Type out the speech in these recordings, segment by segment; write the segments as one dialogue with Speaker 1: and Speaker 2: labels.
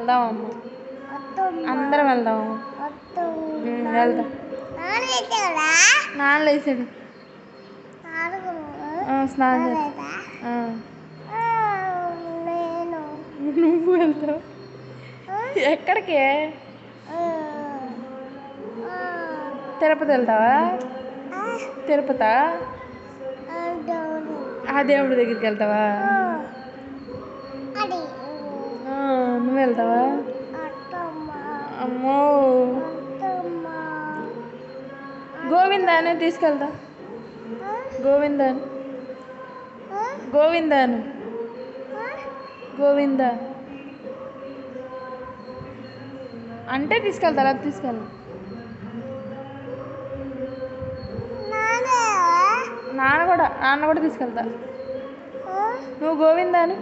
Speaker 1: వెళ్దాం అమ్మ. అందరం వెళ్దాం. వెళ్దాం. నాన్న లేచాడు. స్నానం నువ్వు వెళ్తావు ఎక్కడికి? తిరుపతి వెళ్తావా? తిరుపతా? ఆ దేవుడి దగ్గరికి వెళ్తావా? నువ్వు వెళ్తావా? అమ్మో గోవిందాను తీసుకెళ్తా. గోవిందాను గోవిందాను గోవిందా అంటే తీసుకెళ్తా, లేకపోతే తీసుకెళ్ళా. నాన్న కూడా తీసుకెళ్తా. నువ్వు గోవిందాను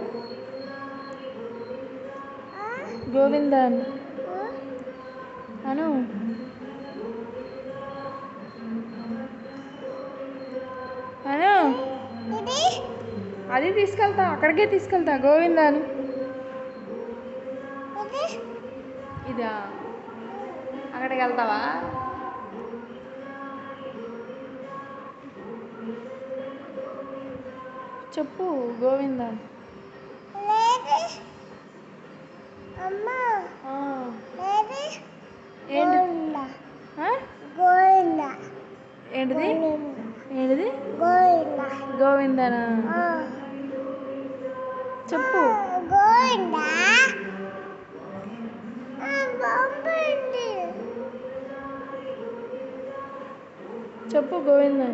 Speaker 1: గోవిందాను అను. అను అది తీసుకెళ్తా, అక్కడికే తీసుకెళ్తా. గోవిందాను ఇదా అక్కడికి వెళ్తావా? చెప్పు గోవిందా. ఏంటిది ఏంటిది గోవిందనా? చెప్పు చెప్పు గోవిందా.